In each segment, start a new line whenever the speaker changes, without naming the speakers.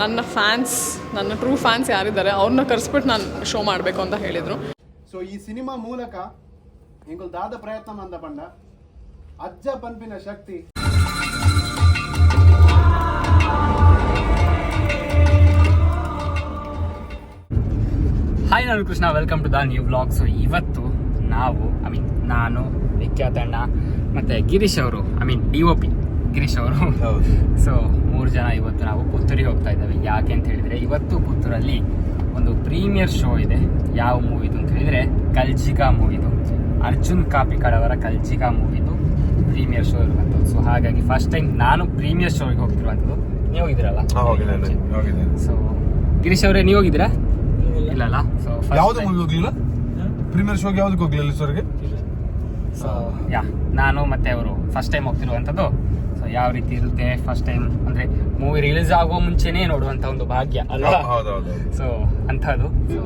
ನನ್ನ ಫ್ಯಾನ್ಸ್, ನನ್ನ true fans ಯಾರಿದ್ದಾರೆ ಅವ್ರನ್ನ ಕರೆಸ್ಬಿಟ್ಟು ನಾನು ಶೋ ಮಾಡಬೇಕು ಅಂತ ಹೇಳಿದರು.
ಸೊ ಈ ಸಿನಿಮಾ ಮೂಲಕ ಎಂಕುಲು ದಾದ ಪ್ರಯತ್ನ ಮಂದ ಪಂಡ ಅಜ್ಜ ಪನ್ಪಿನ ಶಕ್ತಿ.
ಹಾಯ್, ನಾನು Krishna. Welcome to the new vlog. So ಇವತ್ತು ನಾವು ನಾನು, ವಿಖ್ಯಾತಣ್ಣ ಮತ್ತು ಗಿರೀಶ್ ಅವರು, DOP ಗಿರೀಶ್ ಅವರು, ಸೊ 3 ಜನ ಇವತ್ತು ನಾವು ಪುತ್ತೂರಿಗೆ ಹೋಗ್ತಾ ಇದ್ದೇವೆ. ಯಾಕೆ ಅಂತ ಹೇಳಿದರೆ, ಇವತ್ತು ಪುತ್ತೂರಲ್ಲಿ ಒಂದು ಪ್ರೀಮಿಯರ್ ಶೋ ಇದೆ. ಯಾವ ಮೂವಿದು ಅಂತ ಹೇಳಿದರೆ ಕಲ್ಜಿಗಾ ಮೂವಿದು, ಅರ್ಜುನ್ ಕಾಪಿಕಾಡ್ ಅವರ ಕಲ್ಜಿಗಾ ಮೂವಿದು ಪ್ರೀಮಿಯರ್ ಶೋ ಇರುವಂಥದ್ದು. ಸೊ ಹಾಗಾಗಿ ಫಸ್ಟ್ ಟೈಮ್ ನಾನು ಪ್ರೀಮಿಯರ್ ಶೋಗೆ ಹೋಗ್ತಿರುವಂಥದ್ದು. ನೀವು ಹೋಗಿದ್ದೀರಲ್ಲ? ಸೊ ಗಿರೀಶ್ ಅವರೇ, ನೀವು ಹೋಗಿದ್ದೀರಾ? ಇಲ್ಲಲ್ಲ. ಸೊ
ಯಾವ್ದು ಮೂವಿ ಹೋಗ್ಲಿಲ್ಲ? ಪ್ರೀಮಿಯರ್ ಶೋಗೆ ಯಾವ್ದಕ್ಕೆ ಹೋಗ್ಲಿಲ್ಲ ಸರ್ಗೆ?
ಸೊ ನಾನು ಮತ್ತೆ ಅವರು ಫಸ್ಟ್ ಟೈಮ್ ಹೋಗ್ತಿರುವಂಥದ್ದು. ಸೊ ಯಾವ ರೀತಿ ಇರುತ್ತೆ, ಫಸ್ಟ್ ಟೈಮ್ ಅಂದರೆ ಮೂವಿ ರಿಲೀಸ್ ಆಗೋ ಮುಂಚೆನೇ ನೋಡುವಂಥ ಒಂದು ಭಾಗ್ಯ ಅಲ್ವಾ? ಸೊ ಅಂಥದ್ದು. ಸೊ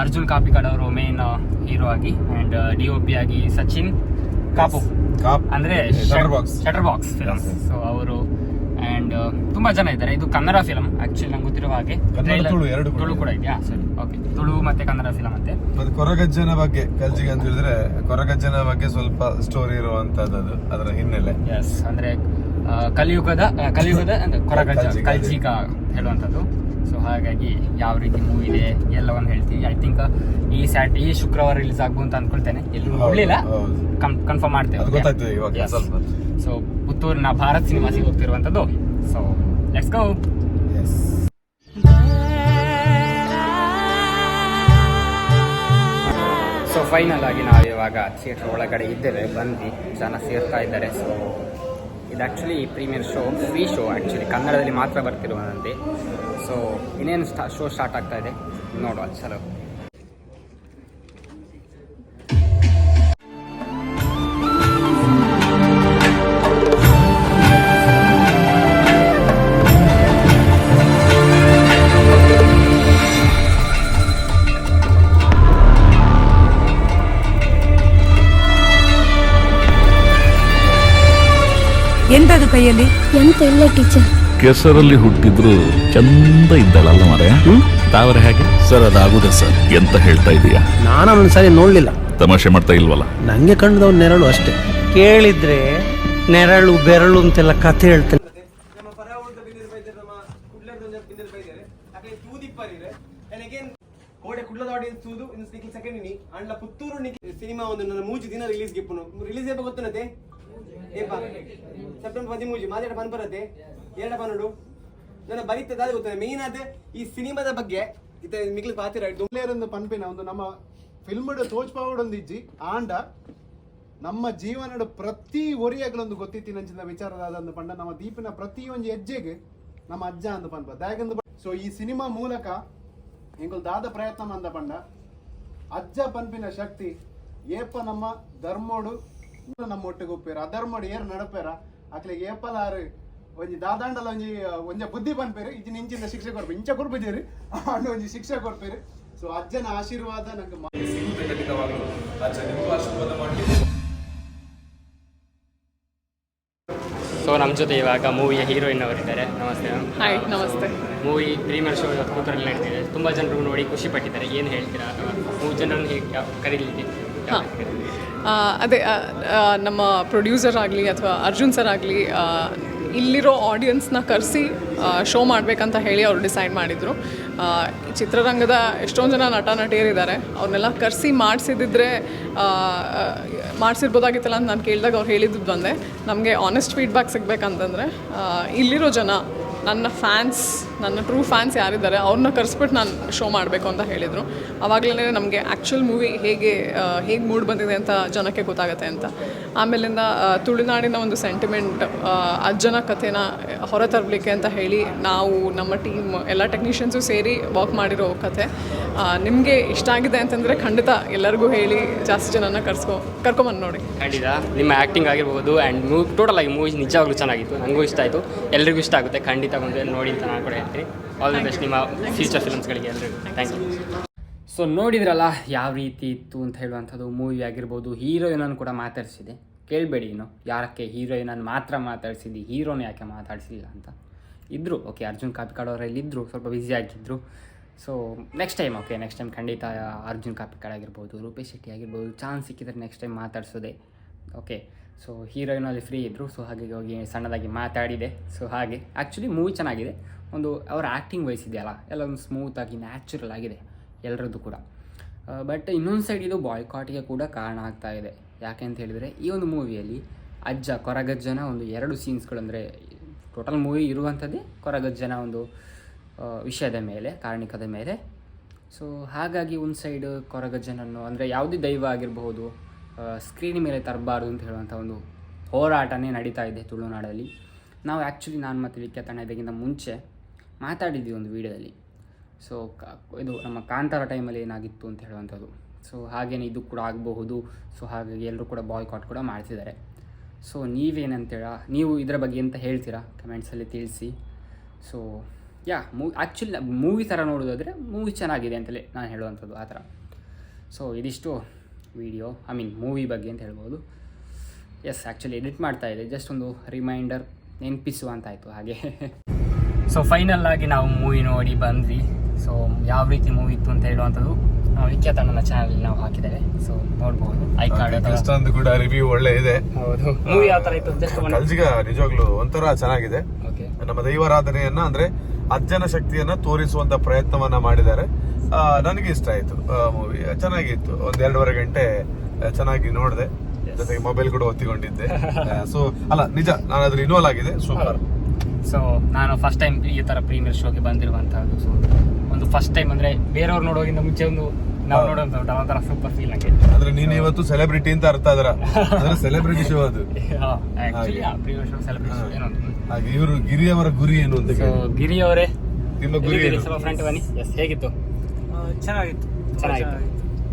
ಅರ್ಜುನ್ ಕಾಪಿಕಾಡ್ ಅವರು ಮೇನ್ ಹೀರೋ ಆಗಿ, ಆ್ಯಂಡ್ DOP ಆಗಿ ಸಚಿನ್ ಕಾಪು ಅಂದರೆ ಶಟರ್ ಬಾಕ್ಸ್ ಫಿಲಮ್ಸ್. ಸೊ ಅವರು ಆ್ಯಂಡ್ ತುಂಬ ಜನ ಇದ್ದಾರೆ. ಇದು ಕನ್ನಡ ಫಿಲಮ್ ಆ್ಯಕ್ಚುಲಿ, ನಂಗೆ ಗೊತ್ತಿರುವ ಹಾಗೆ. ತುಳು ಕೂಡ ಇದೆಯಾ? ಸರಿ, ಓಕೆ. ತುಳು ಮತ್ತೆ ಕನ್ನಡ ಫಿಲಮ್ ಅಂತೆ.
ಮತ್ತೆ ಕೊರಗಜ್ಜನ ಬಗ್ಗೆ, ಕಲ್ಜಿಗೆ ಅಂತ ಹೇಳಿದ್ರೆ ಕೊರಗಜ್ಜನ ಬಗ್ಗೆ ಸ್ವಲ್ಪ ಸ್ಟೋರಿ ಇರುವಂತದ್ದು, ಅದರ ಹಿನ್ನೆಲೆ.
ಎಸ್, ಅಂದ್ರೆ ಕಲಿಯುಗದ ಕೊರಗಜ್ಜ, ಕಲ್ಜಿಗ ಹೇಳುವಂಥದ್ದು. ಸೊ ಹಾಗಾಗಿ ಯಾವ ರೀತಿ ಮೂವಿ ಇದೆ ಎಲ್ಲವನ್ನು ಹೇಳ್ತೀವಿ. ಐ ಥಿಂಕ್ ಈ ಶುಕ್ರವಾರ ರಿಲೀಸ್ ಆಗ್ಬೋದು ಅಂತ ಅನ್ಕೊಳ್ತೇನೆ. ಎಲ್ಲೂ ನೋಡಲಿಲ್ಲ, ಕನ್ಫರ್ಮ್ ಮಾಡ್ತೇವೆ. ಸೊ ಪುತ್ತೂರಿನ ಭಾರತ್ ಸಿನಿಮಾಸಿಗೆ ಹೋಗ್ತಿರುವಂಥದ್ದು. So let's go. So final ಆಗಿ ನಾವು ಇವಾಗ ಥಿಯೇಟರ್ ಒಳಗಡೆ ಇದ್ದೇವೆ. ಬಂದು ಜನ ಸೇರ್ತಾ ಇದ್ದಾರೆ. ಸೊ ಇದು actually premiere show, free show actually, ಕನ್ನಡದಲ್ಲಿ ಮಾತ್ರ ಬರ್ತಿರುವಂತೆ. ಸೊ ಇನ್ನೇನು ಶೋ ಸ್ಟಾರ್ಟ್ ಆಗ್ತಾ ಇದೆ, ನೋಡುವ. ಚಲೋ.
ಎಂತದು ಕೈಯಲ್ಲಿ?
ಎಂತ ಇಲ್ಲ ಟೀಚರ್.
ಕೆಸರಲ್ಲಿ ಹುಟ್ಟಿದ್ರು ಚಂದ ಇದ್ದಳಲ್ಲ ಮರೆ. ತಾವರೆ ಹೇಗೆ ಸರ್? ಅದಾಗುದ ಸರ್? ಎಂತ ಹೇಳ್ತಾ ಇದೀಯಾ?
ನಾನು ಒಂದ್ಸರಿ ನೋಡ್ಲಿಲ್ಲ.
ತಮಾಷೆ ಮಾಡ್ತಾ ಇಲ್ವಲ್ಲ?
ನಂಗೆ ಕಂಡದವ್ ನೆರಳು ಅಷ್ಟೇ. ಕೇಳಿದ್ರೆ ನೆರಳು ಬೆರಳು ಅಂತೆಲ್ಲ ಕಥೆ ಹೇಳ್ತೇನೆ.
ಪುತ್ತೂರು ಸಿನಿಮಾ ಒಂದು ನನ್ನ 3 ದಿನ ರಿಲೀಸ್ ಗಿಪ್ಪುನು ರಿಲೀಸ್ ಏಪ ಗೊತ್ತುನತೆ ಸೆಪ್ಟೆಂಬರ್ 13 ಮಾತಾಡ ಬಂದ್ ಬರತ್ತೆ 2 ಪನ್ನಡು ನನ್ನ ಬರೀತದ ಗೊತ್ತಾನೆ. ಮೇನ್ ಆದ ಈ ಸಿನಿಮಾದ ಬಗ್ಗೆ ಮಿಗ್ಲು ಪಾತಿರ ದುಮ್ಲೇರೊಂದು ಪನ್ಪಿನ ಒಂದು ನಮ್ಮ ಫಿಲ್ಮಡ್ ತೋಚ್ಪಾವಡೊಂದು ಇಜ್ಜಿ ಆಂಡ ನಮ್ಮ ಜೀವನದ ಪ್ರತಿ ಒರಿಯಾಗಳೊಂದು ಗೊತ್ತಿತ್ತಿನಂಚಿನ ವಿಚಾರದಾದ ಪಂಡ ನಮ್ಮ ದೀಪಿನ ಪ್ರತಿಯೊಂದು ಹೆಜ್ಜೆಗೆ ನಮ್ಮ ಅಜ್ಜ ಅಂದು ಪನ್ಪ ದಾಗಂದು. ಸೊ ಈ ಸಿನಿಮಾ ಮೂಲಕ ಎಂಕುಲು ದಾದ ಪ್ರಯತ್ನ ಮಂದ ಪಂಡ ಅಜ್ಜ ಪನ್ಪಿನ ಶಕ್ತಿ ಏಪ ನಮ್ಮ ಧರ್ಮೋಡು ನಮ್ಮ ಒಟ್ಟಿಗೆ ಒಪ್ಪೇರ ಅಧರ್ಮೋಡು ಏರು ನಡಪೇರ ಅಕ್ಲಿಗೆ ಏಪಲಾರು ಒಂಜಿ ದಾದಾಂಡಲ ಒಂಜ ಬುದ್ಧಿ ಪನ್ಪೇರು ಇಜ್ಜಿನ ಇಂಚಿನ ಶಿಕ್ಷೆ ಕೊಡ್ಪೇರು ಇಂಚ ಕೊಡ್ಬಿದ್ದೀರಿ ಅಂಡ್ ಒಂಜಿ ಶಿಕ್ಷೆ ಕೊಡ್ಪೇರು. ಸೊ ಅಜ್ಜನ ಆಶೀರ್ವಾದ ನಂಗೆ
ಸೊ ನಮ್ಮ ಜೊತೆ ಇವಾಗ ಮೂವಿಯ ಹೀರೋಯಿನ್ ಅವರಿದ್ದಾರೆ. ನಮಸ್ತೆ ಮ್ಯಾಮ್.
ಹಾಯ್, ನಮಸ್ತೆ.
ಮೂವಿ ಪ್ರೀಮಿಯರ್ ಶೋ ಇವತ್ತು ಕೂತರಲ್ಲಿ ನಡೀತಿದೆ. ತುಂಬ ಜನರು ನೋಡಿ ಖುಷಿ ಪಟ್ಟಿದ್ದಾರೆ. ಏನು ಹೇಳ್ತೀರಾ? 3 ಜನರನ್ನು ಹೇಗೆ ಕರೀಲಿಕ್ಕೆ?
ಅದೇ ನಮ್ಮ ಪ್ರೊಡ್ಯೂಸರ್ ಆಗಲಿ ಅಥವಾ ಅರ್ಜುನ್ ಸರ್ ಆಗಲಿ ಇಲ್ಲಿರೋ ಆಡಿಯನ್ಸ್ನ ಕರೆಸಿ ಶೋ ಮಾಡಬೇಕಂತ ಹೇಳಿ ಅವರು ಡಿಸೈಡ್ ಮಾಡಿದರು. ಚಿತ್ರರಂಗದ ಎಷ್ಟೊಂದು ಜನ ನಟ ನಟಿಯರಿದ್ದಾರೆ, ಅವ್ರನ್ನೆಲ್ಲ ಕರೆಸಿ ಮಾಡಿಸಿರ್ಬೋದಾಗಿತ್ತಲ್ಲ ಅಂತ ನಾನು ಕೇಳಿದಾಗ ಅವ್ರು ಹೇಳಿದ್ದು ಬಂದೆ. ನಮಗೆ ಆನೆಸ್ಟ್ ಫೀಡ್ಬ್ಯಾಕ್ ಸಿಗಬೇಕಂತಂದರೆ ಇಲ್ಲಿರೋ ಜನ, ನನ್ನ ಫ್ಯಾನ್ಸ್, ನನ್ನ ಟ್ರೂ ಫ್ಯಾನ್ಸ್ ಯಾರಿದ್ದಾರೆ ಅವ್ರನ್ನ ಕರೆಸ್ಬಿಟ್ಟು ನಾನು ಶೋ ಮಾಡಬೇಕು ಅಂತ ಹೇಳಿದರು. ಆವಾಗಲೇ ನಮಗೆ ಆ್ಯಕ್ಚುಲ್ ಮೂವಿ ಹೇಗೆ ಮೂಡ್ ಬಂದಿದೆ ಅಂತ ಜನಕ್ಕೆ ಗೊತ್ತಾಗುತ್ತೆ ಅಂತ. ಆಮೇಲಿಂದ ತುಳುನಾಡಿನ ಒಂದು ಸೆಂಟಿಮೆಂಟ್, ಅಜ್ಜನ ಕಥೆನ ಹೊರತರಲಿಕ್ಕೆ ಅಂತ ಹೇಳಿ ನಾವು ನಮ್ಮ ಟೀಮ್ ಎಲ್ಲ ಟೆಕ್ನಿಷಿಯನ್ಸು ಸೇರಿ ವರ್ಕ್ ಮಾಡಿರೋ ಕಥೆ. ನಿಮಗೆ ಇಷ್ಟ ಆಗಿದೆ ಅಂತಂದರೆ ಖಂಡಿತ ಎಲ್ಲರಿಗೂ ಹೇಳಿ ಜಾಸ್ತಿ ಜನನ ಕರ್ಕೊಂಬಂದು ನೋಡಿ.
ಖಂಡಿತ ನಿಮ್ಮ ಆ್ಯಕ್ಟಿಂಗ್ ಆಗಿರ್ಬೋದು ಆ್ಯಂಡ್ ಟೋಟಲ್ ಆಗಿ ಮೂವಿ ನಿಜವಾಗ್ಲೂ ಚೆನ್ನಾಗಿತ್ತು. ನನಗೂ ಇಷ್ಟ ಆಯಿತು, ಎಲ್ರಿಗೂ ಇಷ್ಟ ಆಗುತ್ತೆ. ಖಂಡಿತ ಬಂದು ನೋಡಿ ಅಂತ ನಾನು ಕೂಡ ಹೇಳ್ತೀನಿ. ಆಲ್ ದಿ ಬೆಸ್ಟ್ ನಿಮ್ಮ ಫ್ಯೂಚರ್ ಫಿಲ್ಮ್ಸ್ಗಳಿಗೆ ಎಲ್ರಿಗೂ. Thank you. ಸೊ ನೋಡಿದ್ರಲ್ಲ ಯಾವ ರೀತಿ ಇತ್ತು ಅಂತ ಹೇಳುವಂಥದ್ದು. ಮೂವಿ ಆಗಿರ್ಬೋದು, ಹೀರೋಯಿನನ್ನು ಕೂಡ ಮಾತಾಡಿಸಿದೆ. ಕೇಳಬೇಡಿ ಇನ್ನು ಯಾರಕ್ಕೆ ಹೀರೋಯಿನನ್ನು ಮಾತ್ರ ಮಾತಾಡಿಸಿದ್ದು, ಹೀರೋನ ಯಾಕೆ ಮಾತಾಡಿಸಿಲ್ಲ ಅಂತ. ಇದ್ದರು. ಓಕೆ, ಅರ್ಜುನ್ ಕಾಪಿಕಾಡ್ ಅವರಲ್ಲಿ ಇದ್ದರು, ಸ್ವಲ್ಪ ಬ್ಯುಸಿ ಆಗಿದ್ದರು. ಸೊ ನೆಕ್ಸ್ಟ್ ಟೈಮ್ ಖಂಡಿತ ಅರ್ಜುನ್ ಕಾಪಿಕಾಡ್ ಆಗಿರ್ಬೋದು, ರೂಪೇಶ್ ಶೆಟ್ಟಿ ಆಗಿರ್ಬೋದು, ಚಾನ್ಸ್ ಸಿಕ್ಕಿದ್ರೆ ನೆಕ್ಸ್ಟ್ ಟೈಮ್ ಮಾತಾಡ್ಸೋದೆ. ಓಕೆ, ಸೊ ಹೀರೋಯಿನಲ್ಲಿ ಫ್ರೀ ಇದ್ದರು, ಸೊ ಹಾಗಾಗಿ ಹೋಗಿ ಸಣ್ಣದಾಗಿ ಮಾತಾಡಿದೆ. ಸೊ ಹಾಗೆ ಆ್ಯಕ್ಚುಲಿ ಮೂವಿ ಚೆನ್ನಾಗಿದೆ. ಒಂದು ಅವರ ಆ್ಯಕ್ಟಿಂಗ್ ವಯಸ್ಸಿದೆಯಲ್ಲ ಎಲ್ಲ ಒಂದು ಸ್ಮೂತಾಗಿ ನ್ಯಾಚುರಲ್ ಆಗಿದೆ ಎಲ್ಲರದ್ದು ಕೂಡ. ಬಟ್ ಇನ್ನೊಂದು ಸೈಡ್ ಇದು ಬಾಯ್ಕಾಟ್ಗೆ ಕೂಡ ಕಾರಣ ಆಗ್ತಾ ಇದೆ. ಯಾಕೆ ಅಂತ ಹೇಳಿದರೆ ಈ ಒಂದು ಮೂವಿಯಲ್ಲಿ ಅಜ್ಜ ಕೊರಗಜ್ಜನ ಒಂದು 2 ಸೀನ್ಸ್ಗಳು, ಅಂದರೆ ಟೋಟಲ್ ಮೂವಿ ಇರುವಂಥದ್ದೇ ಕೊರಗಜ್ಜನ ಒಂದು ವಿಷಯದ ಮೇಲೆ, ಕಾರಣಿಕದ ಮೇಲೆ. ಸೊ ಹಾಗಾಗಿ ಒಂದು ಸೈಡ್ ಕೊರಗಜ್ಜನನ್ನು, ಅಂದರೆ ಯಾವುದೇ ದೈವ ಆಗಿರಬಹುದು, ಸ್ಕ್ರೀನ್ ಮೇಲೆ ತರಬಾರ್ದು ಅಂತ ಹೇಳುವಂಥ ಒಂದು ಹೋರಾಟನೇ ನಡೀತಾ ಇದೆ ತುಳುನಾಡಲ್ಲಿ. ನಾವು ಆ್ಯಕ್ಚುಲಿ ನಾನು ಮತ್ತು ವಿಖ್ಯಾತಣ್ಣ ಇದಕ್ಕಿಂತ ಮುಂಚೆ ಮಾತಾಡಿದ್ವಿ ಒಂದು ವೀಡಿಯೋದಲ್ಲಿ. ಸೊ ಇದು ನಮ್ಮ ಕಾಂತಾರ ಟೈಮಲ್ಲಿ ಏನಾಗಿತ್ತು ಅಂತ ಹೇಳುವಂಥದ್ದು. ಸೊ ಹಾಗೇನೆ ಇದು ಕೂಡ ಆಗಬಹುದು. ಸೊ ಹಾಗಾಗಿ ಎಲ್ಲರೂ ಕೂಡ ಬಾಯ್ಕಾಟ್ ಕೂಡ ಮಾಡ್ತಿದ್ದಾರೆ. ಸೊ ನೀವು ಇದರ ಬಗ್ಗೆ ಎಂತ ಹೇಳ್ತೀರಾ ಕಮೆಂಟ್ಸಲ್ಲಿ ತಿಳಿಸಿ. ಸೊ ಆ್ಯಕ್ಚುಲಿ ಮೂವಿ ಥರ ನೋಡೋದಾದರೆ ಮೂವಿ ಚೆನ್ನಾಗಿದೆ ಅಂತಲೇ ನಾನು ಹೇಳುವಂಥದ್ದು, ಆ ಥರ. ಸೊ ಇದಿಷ್ಟು ವಿಡಿಯೋ, ಮೂವಿ ಬಗ್ಗೆ ಅಂತ ಹೇಳ್ಬೋದು. ಎಸ್, ಆ್ಯಕ್ಚುಲಿ ಎಡಿಟ್ ಮಾಡ್ತಾ ಇದೆ, ಜಸ್ಟ್ ಒಂದು ರಿಮೈಂಡರ್, ನೆನಪಿಸುವಂತಾಯಿತು ಹಾಗೆ. ಸೊ ಫೈನಲ್ ಆಗಿ ನಾವು ಮೂವಿ ನೋಡಿ ಬಂದ್ವಿ. ಸೊ ಯಾವ ರೀತಿ ಮೂವಿ ಇತ್ತು ಅಂತ ಹೇಳುವಂಥದ್ದು ವಿಖ್ಯಾತಣ್ಣನ ಚಾನಲ್ ನಾವು ಹಾಕಿದ್ದೇವೆ. ಸೊ ನೋಡ್ಬೋದು ಐ ಕಾರ್ಡ್
ಕೂಡ ರಿವ್ಯೂ ಒಳ್ಳೆ ಇದೆ.
ಹೌದು, ಮೂವಿ ಯಾವ ಥರ ಇತ್ತು ಜಸ್ಟ್
ಕಲ್ಜಿಗ ನಿಜವಾಗ್ಲೂ ಒಂಥರ ಚೆನ್ನಾಗಿದೆ.
ಓಕೆ,
ನಮ್ಮ ದೈವಾರಾಧನೆಯನ್ನ ಅಂದ್ರೆ ಅಜ್ಜನ ಶಕ್ತಿಯನ್ನ ತೋರಿಸುವಂತ ಪ್ರಯತ್ನವನ್ನ ಮಾಡಿದ್ದಾರೆ. ನನಗೆ ಇಷ್ಟ ಆಯ್ತು ಮೂವಿ, ಚೆನ್ನಾಗಿತ್ತು. 1-2.5 ಗಂಟೆ ಚೆನ್ನಾಗಿ ನೋಡಿದೆ, ಜೊತೆಗೆ ಮೊಬೈಲ್ ಕೂಡ ಒತ್ತಿಕೊಂಡಿದ್ದೆ. ಸೊ ಅಲ್ಲ, ನಿಜ ನಾನು ಅದ್ರ ಇನ್ವಾಲ್ವ್ ಆಗಿದೆ. ಸೂಪರ್.
ಸೊ ನಾನು ಫಸ್ಟ್ ಟೈಮ್ ಈ ಥರ ಪ್ರೀಮಿಯರ್ ಶೋಗೆ ಬಂದಿರುವಂಥದ್ದು. ಸೊ ಒಂದು ಫಸ್ಟ್ ಟೈಮ್ ಅಂದರೆ ಬೇರೆಯವ್ರು ನೋಡೋಗಿಂತ ಮುಂಚೆ ನಾವು ನೋಡುವಂಥ ಒಂಥರ ಸೂಪರ್ ಫೀಲ್ ನನಗೆ.
ಅಂದ್ರೆ ನೀನು ಇವತ್ತು ಸೆಲೆಬ್ರಿಟಿ ಅಂತ ಅರ್ಥ ಅದರ ಸೆಲೆಬ್ರಿಟಿ ಶೋ ಅದು.
ಪ್ರೀಮಿಯರ್ ಶೋ ಸೆಲೆಬ್ರಿಟಿ ಶೋ ಏನೋ.
ಹಾಗೆ ಇವರು ಗಿರಿ ಅವರ ಗುರಿ ಏನು ಅಂತ.
ಸೊ ಗಿರಿ ಅವರೇ,
ನಿಮ್ಮ ಗುರಿ ಏನು?
ಸ್ವಲ್ಪ ಫ್ರಂಟ್ ಬನ್ನಿ. ಎಸ್, ಹೇಗಿತ್ತು?
ಚೆನ್ನಾಗಿತ್ತು.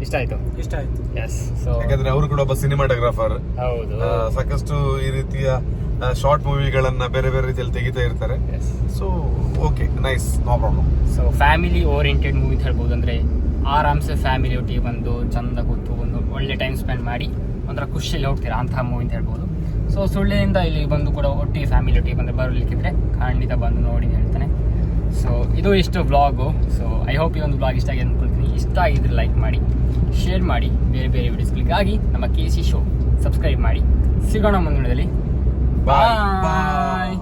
ಇಷ್ಟ ಆಯ್ತು. ಎಸ್. ಸೊ
ಯಾಕಂದ್ರೆ ಅವರು ಕೂಡ ಒಬ್ಬ ಸಿನಿಮಾಟೋಗ್ರಾಫರ್.
ಹೌದು,
ಸಾಕಷ್ಟು ಈ ರೀತಿಯ ಶಾರ್ಟ್ ಮೂವಿಗಳನ್ನ ಬೇರೆ ಬೇರೆ ರೀತಿಯಲ್ಲಿ ತೆಗಿತಾ ಇರ್ತಾರೆ. So okay, nice, no problem.
So family oriented movie ಅಂತ ಹೇಳ್ಬೋದು. ಅಂದರೆ ಆರಾಮ್ಸೆ ಫ್ಯಾಮಿಲಿ ಒಟ್ಟಿಗೆ ಬಂದು ಚಂದ ಕೂತು ಒಂದು ಒಳ್ಳೆ ಟೈಮ್ ಸ್ಪೆಂಡ್ ಮಾಡಿ ಒಂಥರ ಖುಷಿಯಲ್ಲಿ ಹೋಗ್ತೀರಾ ಅಂತಹ ಮೂವಿ ಅಂತ ಹೇಳ್ಬೋದು. ಸೊ ಸುಳ್ಳಿಯಿಂದ ಇಲ್ಲಿ ಬಂದು ಕೂಡ ಒಟ್ಟಿಗೆ ಫ್ಯಾಮಿಲಿ ಒಟ್ಟಿಗೆ ಬಂದು ಬರಲಿಕ್ಕಿದ್ರೆ ಖಂಡಿತ ಬಂದು ನೋಡಿ ಹೇಳ್ತಾನೆ. ಸೊ ಇದು ಇಷ್ಟು ವ್ಲಾಗು. ಸೊ ಐ ಹೋಪ್ ಈ ಒಂದು ವ್ಲಾಗ್ ಇಷ್ಟ ಆಗಿ ಅಂದ್ಕೊಳ್ತೀನಿ. ಇಷ್ಟ ಆಗಿದ್ರೆ ಲೈಕ್ ಮಾಡಿ, ಶೇರ್ ಮಾಡಿ, ಬೇರೆ ಬೇರೆ ವಿಡಿಯೋಸ್ಗಳಿಗಾಗಿ ನಮ್ಮ KC ಶೋ ಸಬ್ಸ್ಕ್ರೈಬ್ ಮಾಡಿ. ಸಿಗೋಣ ಮುಂದಿನದಲ್ಲಿ. ಬಾಯ್.